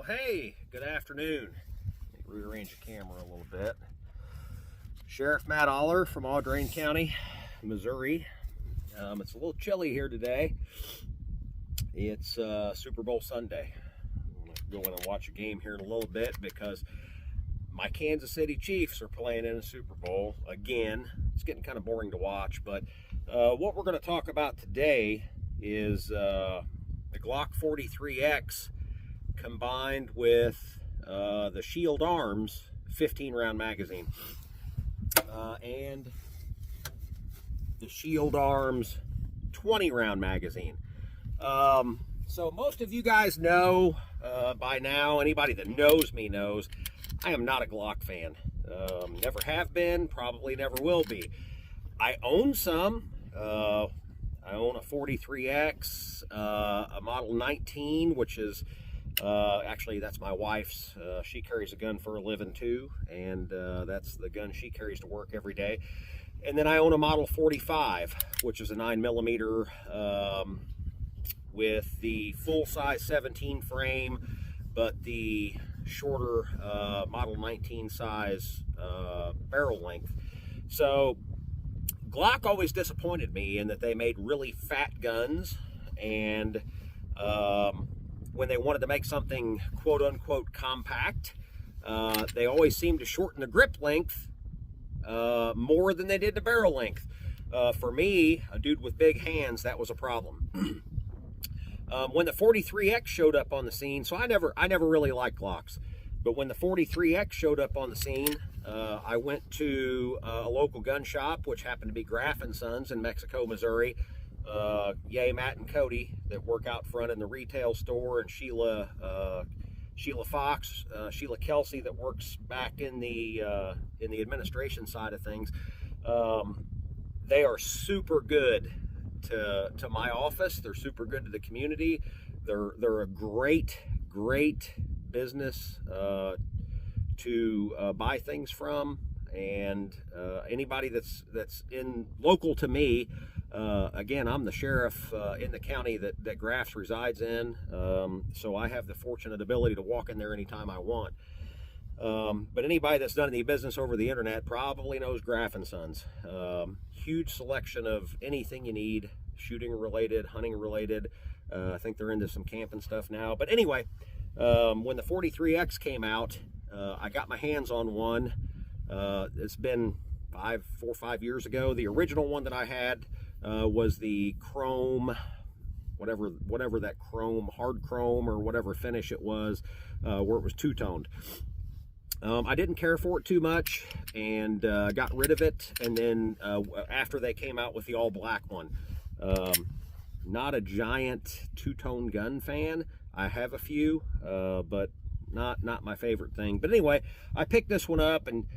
Hey, good afternoon. Let me rearrange the camera a little bit. Sheriff Matt Aller from Audrain County, Missouri. It's a little chilly here today. It's Super Bowl Sunday. I'm going to go in and watch a game here in a little bit because my Kansas City Chiefs are playing in a Super Bowl again. It's getting kind of boring to watch, but what we're going to talk about today is the Glock 43X combined with the Shield Arms 15-round magazine and the Shield Arms 20-round magazine. So most of you guys know by now, anybody that knows me knows, I am not a Glock fan. Never have been, probably never will be. I own some. I own a 43X, a Model 19, which is actually, that's my wife's. She carries a gun for a living too, and that's the gun she carries to work every day. And then I own a Model 45, which is a 9mm with the full-size 17 frame, but the shorter Model 19 size barrel length. So Glock always disappointed me in that they made really fat guns, and when they wanted to make something quote-unquote compact, they always seemed to shorten the grip length more than they did the barrel length. For me, a dude with big hands, that was a problem. When the 43X showed up on the scene, so I never really liked Glocks, but when the 43X showed up on the scene, I went to a local gun shop, which happened to be Graff & Sons in Mexico, Missouri. Yay, Matt and Cody that work out front in the retail store, and Sheila Fox, Sheila Kelsey that works back in the administration side of things. They are super good to my office. They're super good to the community. They're a great business to buy things from, and anybody that's in local to me. Again, I'm the sheriff in the county that Graff's resides in, so I have the fortunate ability to walk in there anytime I want. But anybody that's done any business over the internet probably knows Graff & Sons. Huge selection of anything you need, shooting related, hunting related. I think they're into some camping stuff now. But anyway, when the 43X came out, I got my hands on one. It's been 4 or 5 years ago. The original one that I had was the chrome, whatever that chrome, hard chrome or whatever finish it was, where it was two-toned. I didn't care for it too much, and got rid of it. And then after they came out with the all-black one, not a giant two-tone gun fan. I have a few, but not my favorite thing. But anyway, I picked this one up, and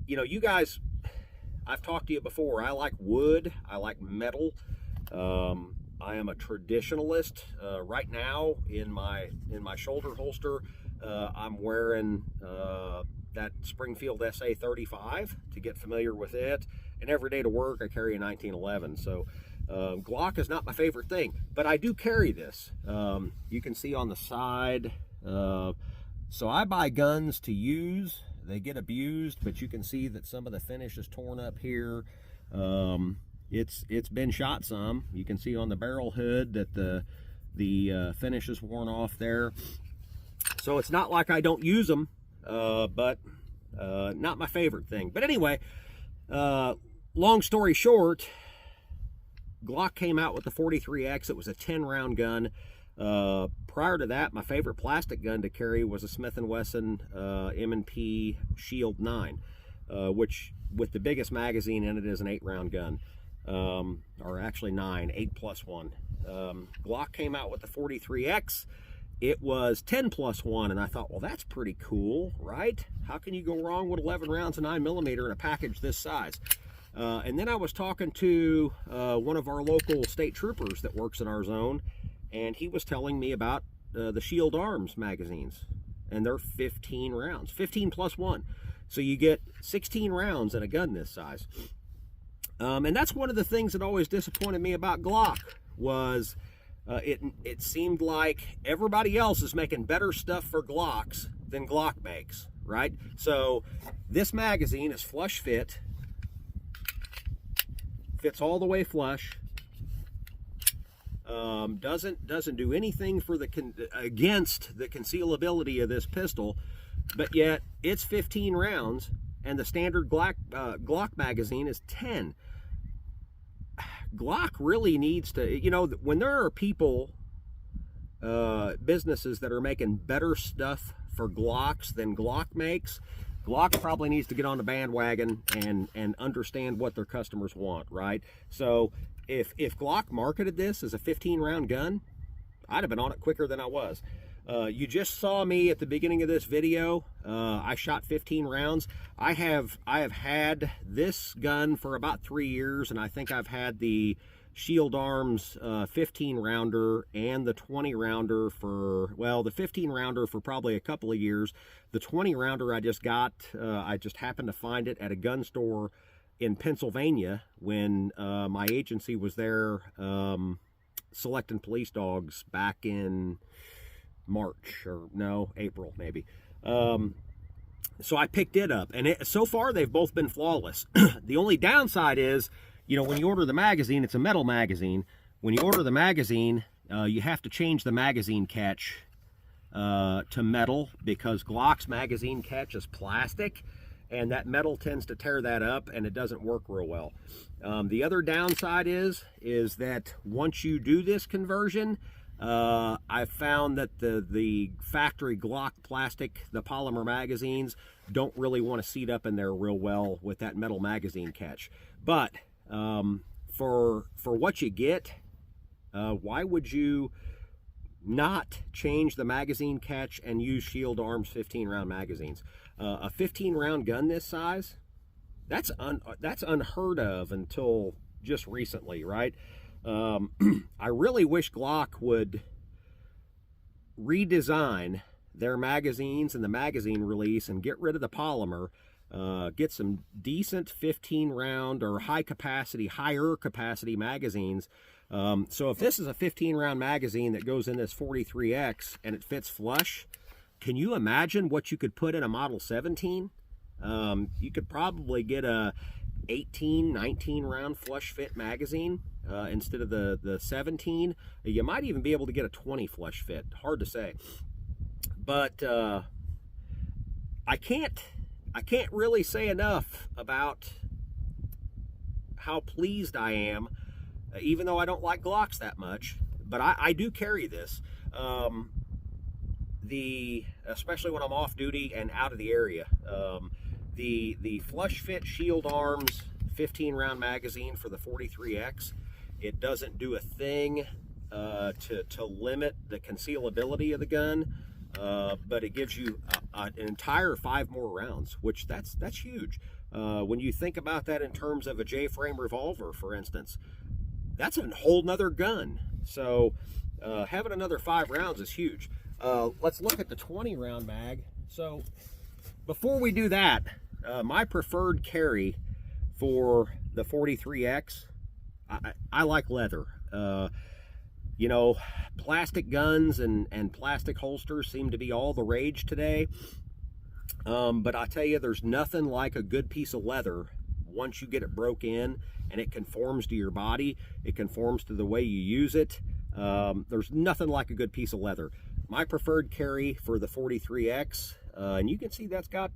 you know, you guys, I've talked to you before. I like wood. I like metal. I am a traditionalist. Right now, in my shoulder holster, I'm wearing that Springfield SA-35 to get familiar with it. And every day to work, I carry a 1911. So Glock is not my favorite thing, but I do carry this. You can see on the side. So I buy guns to use. They get abused, but you can see that some of the finish is torn up here. It's been shot some. You can see on the barrel hood that the finish is worn off there. So it's not like I don't use them, but not my favorite thing. But anyway, long story short, Glock came out with the 43X. It was a 10-round gun. Prior to that, my favorite plastic gun to carry was a Smith & Wesson M&P Shield 9, which with the biggest magazine in it is an 8-round gun, or actually 9, 8+1. Glock came out with the 43X. It was 10+1, and I thought, well, that's pretty cool, right? How can you go wrong with 11 rounds of 9mm in a package this size? And then I was talking to one of our local state troopers that works in our zone, and he was telling me about the Shield Arms magazines, and they're 15 rounds, 15+1. So you get 16 rounds in a gun this size. And that's one of the things that always disappointed me about Glock was it seemed like everybody else is making better stuff for Glocks than Glock makes, right? So this magazine is flush fit, fits all the way flush. Doesn't do anything for against the concealability of this pistol, but yet it's 15 rounds and the standard Glock magazine is 10. Glock really needs to, you know, when there are people, businesses that are making better stuff for Glocks than Glock makes, Glock probably needs to get on the bandwagon and understand what their customers want, right? So if Glock marketed this as a 15 round gun, I'd have been on it quicker than I was. You just saw me at the beginning of this video. I shot 15 rounds. I have had this gun for about 3 years, and I think I've had the Shield Arms 15 rounder and the 20 rounder for, well, the 15 rounder for probably a couple of years. The 20 rounder I just got, I just happened to find it at a gun store in Pennsylvania when my agency was there selecting police dogs back in March, or no, April maybe. So I picked it up, and so far they've both been flawless. The only downside is, you know, when you order the magazine, it's a metal magazine. When you order the magazine, you have to change the magazine catch to metal, because Glock's magazine catch is plastic, and that metal tends to tear that up, and it doesn't work real well. The other downside is that once you do this conversion, I've found that the factory Glock plastic, the polymer magazines, don't really want to seat up in there real well with that metal magazine catch. But for what you get, why would you not change the magazine catch and use Shield Arms 15 round magazines? A 15 round gun this size, that's unheard of until just recently, right? I really wish Glock would redesign their magazines and the magazine release and get rid of the polymer, get some decent 15 round or higher capacity magazines. So if this is a 15 round magazine that goes in this 43X and it fits flush, can you imagine what you could put in a Model 17? You could probably get a 18, 19 round flush fit magazine instead of the 17. You might even be able to get a 20 flush fit. Hard to say. But I can't really say enough about how pleased I am, even though I don't like Glocks that much. But I do carry this. Especially when I'm off duty and out of the area. The flush fit Shield Arms 15 round magazine for the 43X, it doesn't do a thing to limit the concealability of the gun, but it gives you an entire 5 more rounds, which that's huge. When you think about that in terms of a J-frame revolver, for instance, that's a whole nother gun. So having another 5 rounds is huge. Let's look at the 20 round mag. So before we do that, my preferred carry for the 43X, I like leather. You know, plastic guns and plastic holsters seem to be all the rage today. But I tell you, there's nothing like a good piece of leather once you get it broke in and it conforms to your body. It conforms to the way you use it. There's nothing like a good piece of leather. My preferred carry for the 43X, and you can see that's got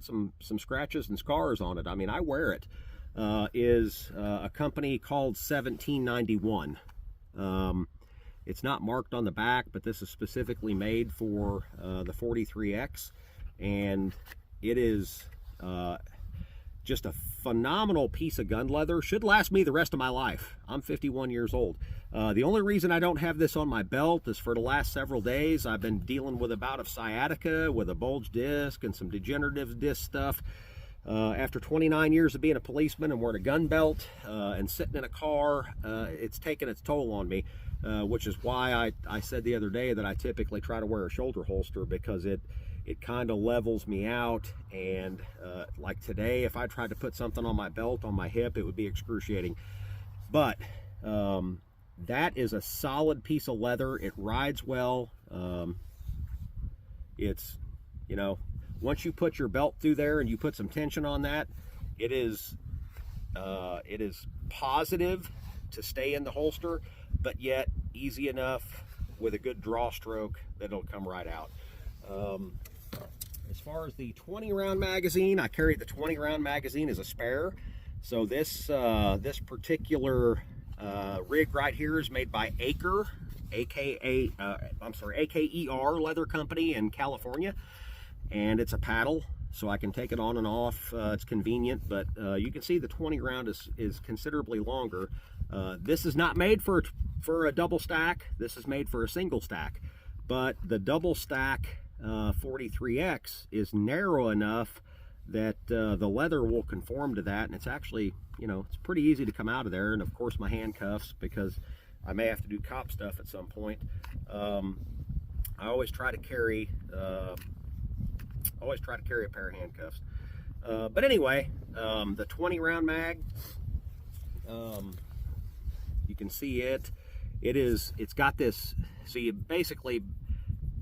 some scratches and scars on it. I mean, I wear it, is a company called 1791. It's not marked on the back, but this is specifically made for the 43X, and it is just a phenomenal piece of gun leather. Should last me the rest of my life. I'm 51 years old. The only reason I don't have this on my belt is for the last several days I've been dealing with a bout of sciatica with a bulged disc and some degenerative disc stuff. After 29 years of being a policeman and wearing a gun belt and sitting in a car, it's taken its toll on me, which is why I said the other day that I typically try to wear a shoulder holster, because it kind of levels me out. And like today, if I tried to put something on my belt on my hip, it would be excruciating. But that is a solid piece of leather. It rides well. It's, you know, once you put your belt through there and you put some tension on that, it is positive to stay in the holster, but yet easy enough with a good draw stroke that it'll come right out. As far as the 20 round magazine, I carry the 20 round magazine as a spare. So this particular rig right here is made by Aker, AKER Leather Company in California, and it's a paddle, so I can take it on and off. It's convenient, but you can see the 20 round is considerably longer. This is not made for a double stack. This is made for a single stack, but the double stack 43X is narrow enough that the leather will conform to that, and it's actually, you know, it's pretty easy to come out of there. And of course my handcuffs, because I may have to do cop stuff at some point. I always try to carry a pair of handcuffs. But anyway, the 20 round mag, you can see it's got this, so you basically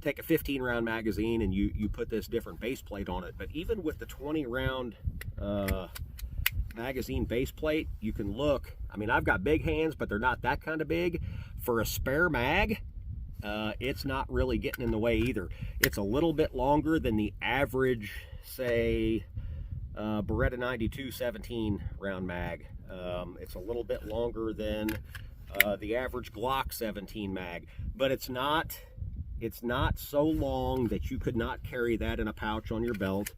take a 15 round magazine and you put this different base plate on it. But even with the 20 round magazine base plate, you can look, I mean, I've got big hands, but they're not that kind of big. For a spare mag, it's not really getting in the way either. It's a little bit longer than the average, say, Beretta 92 17 round mag. It's a little bit longer than the average Glock 17 mag, but it's not so long that you could not carry that in a pouch on your belt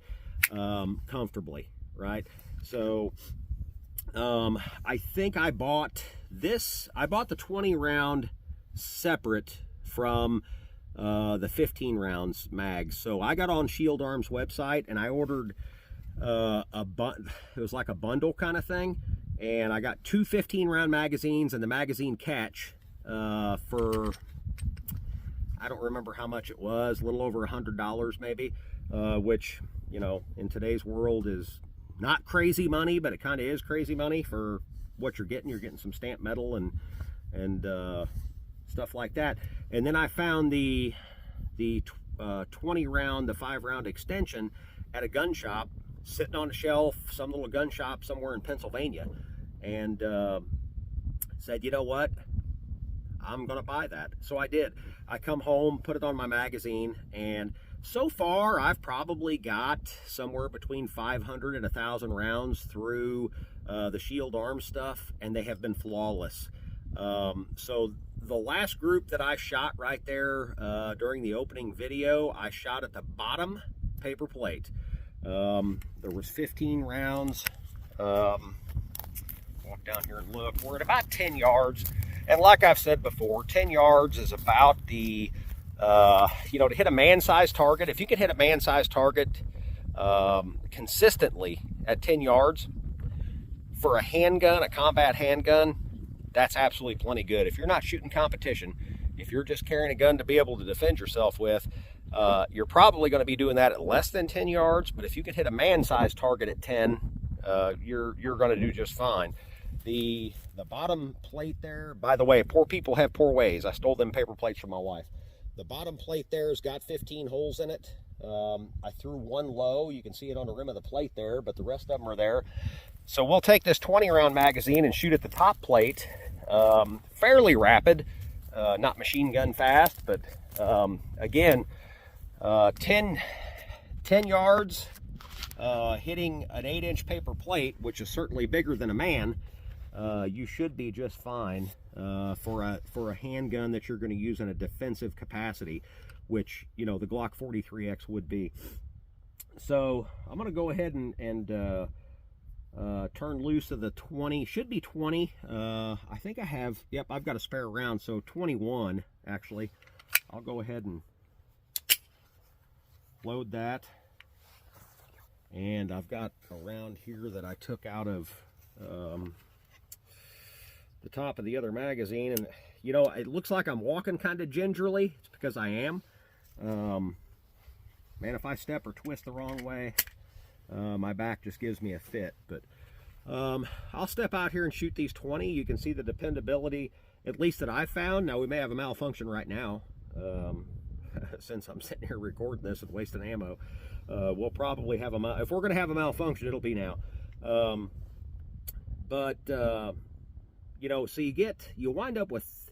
comfortably, right? So I think I bought the 20 round separate from the 15 rounds mags. So I got on Shield Arms website and I ordered it was like a bundle kind of thing, and I got two 15 round magazines and the magazine catch for, I don't remember how much it was, a little over $100 maybe, which, you know, in today's world is not crazy money, but it kind of is crazy money for what you're getting. You're getting some stamped metal and stuff like that. And then I found the 20 round, the 5 round extension at a gun shop, sitting on a shelf, some little gun shop somewhere in Pennsylvania, and said, you know what, I'm gonna buy that. So I did. I come home, put it on my magazine, and so far I've probably got somewhere between 500 and 1,000 rounds through the Shield Arms stuff, and they have been flawless. So the last group that I shot right there during the opening video, I shot at the bottom paper plate. There was 15 rounds. Walk down here and look. We're at about 10 yards. And like I've said before, 10 yards is about the, you know, to hit a man-sized target. If you can hit a man-sized target consistently at 10 yards for a handgun, a combat handgun, that's absolutely plenty good. If you're not shooting competition, if you're just carrying a gun to be able to defend yourself with, you're probably going to be doing that at less than 10 yards. But if you can hit a man-sized target at 10, you're going to do just fine. The bottom plate there, by the way, poor people have poor ways. I stole them paper plates from my wife. The bottom plate there has got 15 holes in it. I threw one low. You can see it on the rim of the plate there, but the rest of them are there. So we'll take this 20 round magazine and shoot at the top plate, fairly rapid, not machine gun fast, but again, 10 yards, hitting an 8-inch paper plate, which is certainly bigger than a man, you should be just fine for a handgun that you're going to use in a defensive capacity, which, you know, the Glock 43X would be. So I'm going to go ahead and turn loose of the 20. Should be 20. I think I have, yep, I've got a spare round, so 21 actually. I'll go ahead and load that. And I've got a round here that I took out of the top of the other magazine, and you know, it looks like I'm walking kind of gingerly. It's because I am. Man, if I step or twist the wrong way, my back just gives me a fit. But I'll step out here and shoot these 20. You can see the dependability, at least that I found. Now, we may have a malfunction right now, since I'm sitting here recording this and wasting ammo. We'll probably have if we're going to have a malfunction, it'll be now. You know, so you wind up with,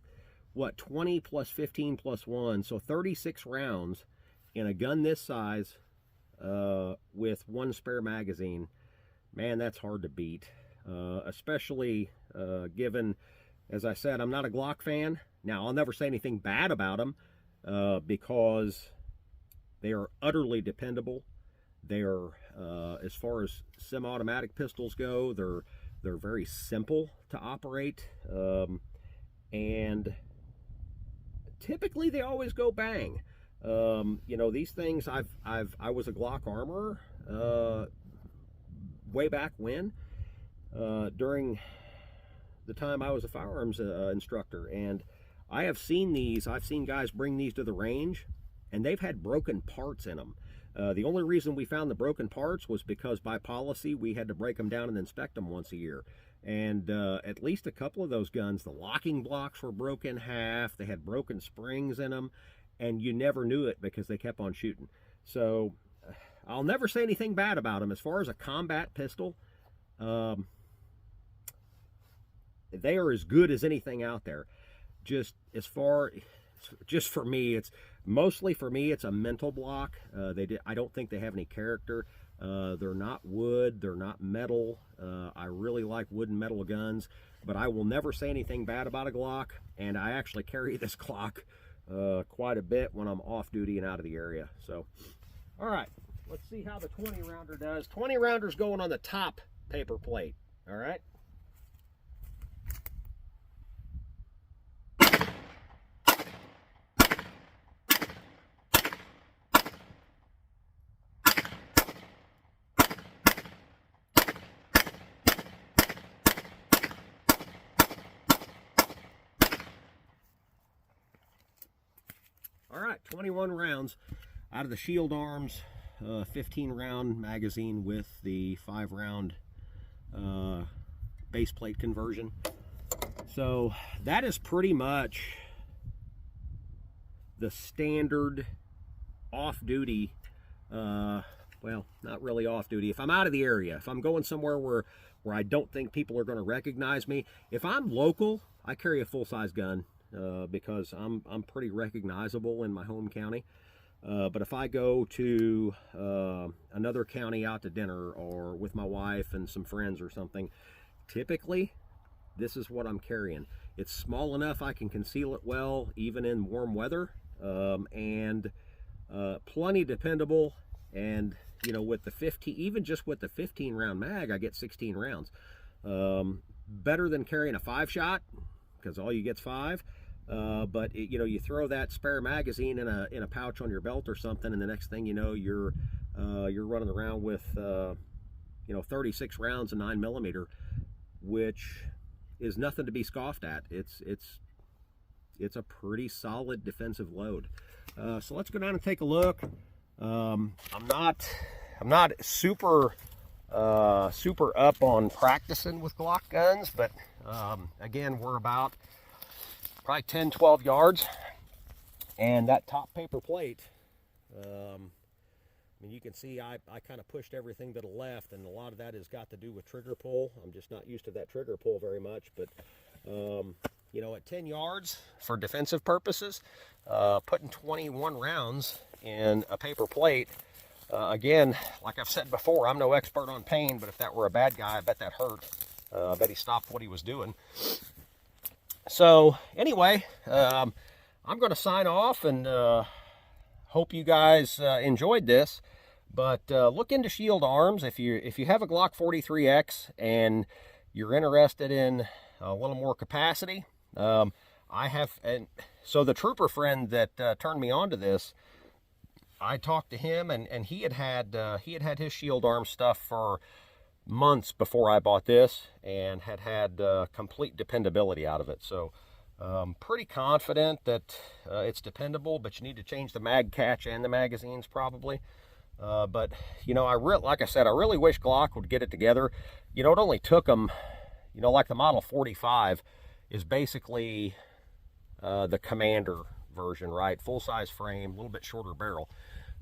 what, 20 plus 15 plus 1, so 36 rounds in a gun this size, with one spare magazine. Man, that's hard to beat, especially given, as I said, I'm not a Glock fan. Now, I'll never say anything bad about them, because they are utterly dependable. They are, as far as semi-automatic pistols go, they're very simple to operate, and typically they always go bang. You know, these things, I was a Glock armorer way back when, during the time I was a firearms instructor, and I have seen these. I've seen guys bring these to the range, and they've had broken parts in them. The only reason we found the broken parts was because by policy we had to break them down and inspect them once a year. And at least a couple of those guns, the locking blocks were broken half, they had broken springs in them, and you never knew it because they kept on shooting. So I'll never say anything bad about them. As far as a combat pistol, they are as good as anything out there. Just for me, it's mostly, for me, it's a mental block. I don't think they have any character. They're not wood, they're not metal. I really like wood and metal guns, but I will never say anything bad about a Glock, and I actually carry this Glock quite a bit when I'm off duty and out of the area. So, all right, let's see how the 20 rounder does. 20 rounder's going on the top paper plate, all right? All right, 21 rounds out of the Shield Arms 15 round magazine with the 5 round base plate conversion. So that is pretty much the standard off-duty, well, not really off-duty. If I'm out of the area, if I'm going somewhere where I don't think people are going to recognize me, if I'm local, I carry a full-size gun. Because I'm pretty recognizable in my home county. But if I go to another county out to dinner, or with my wife and some friends or something, typically this is what I'm carrying. It's small enough I can conceal it well, even in warm weather, and plenty dependable. And you know, with the 15, even just with the 15 round mag, I get 16 rounds. Better than carrying a 5-shot, because all you get's 5. But you know, you throw that spare magazine in a pouch on your belt or something, and the next thing you know, you're running around with you know, 36 rounds of 9mm, which is nothing to be scoffed at. It's a pretty solid defensive load. So let's go down and take a look. I'm not super up on practicing with Glock guns, but again, we're about probably 10-12 yards, and that top paper plate, I mean, you can see I kind of pushed everything to the left, and a lot of that has got to do with trigger pull. I'm just not used to that trigger pull very much, but you know, at 10 yards for defensive purposes, putting 21 rounds in a paper plate, again, like I've said before, I'm no expert on pain, but if that were a bad guy, I bet that hurt. I bet he stopped what he was doing. So anyway, I'm going to sign off, and hope you guys enjoyed this. But look into Shield Arms if you have a Glock 43X and you're interested in a little more capacity. I have, and so the trooper friend that turned me on to this, I talked to him, and he had his Shield Arms stuff for months before I bought this, and had complete dependability out of it. So pretty confident that it's dependable, but you need to change the mag catch and the magazines probably. But, you know, like I said, I really wish Glock would get it together. You know, it only took them, you know, like the Model 45 is basically the Commander version, right? Full-size frame, a little bit shorter barrel.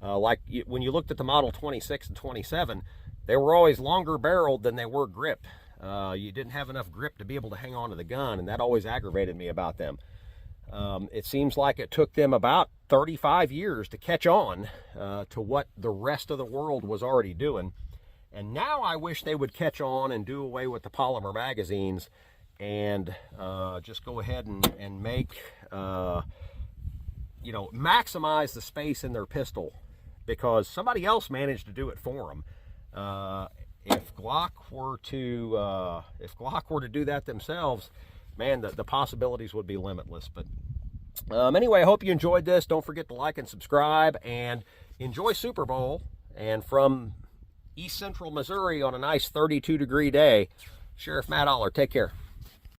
When you looked at the Model 26 and 27, they were always longer barreled than they were gripped. You didn't have enough grip to be able to hang on to the gun, and that always aggravated me about them. It seems like it took them about 35 years to catch on to what the rest of the world was already doing. And now I wish they would catch on and do away with the polymer magazines and just go ahead and make, you know, maximize the space in their pistol, because somebody else managed to do it for them. If Glock were to do that themselves, man, the possibilities would be limitless. But anyway, I hope you enjoyed this. Don't forget to like and subscribe, and enjoy Super Bowl. And from East Central Missouri on a nice 32-degree day, Sheriff Matt Aller, take care.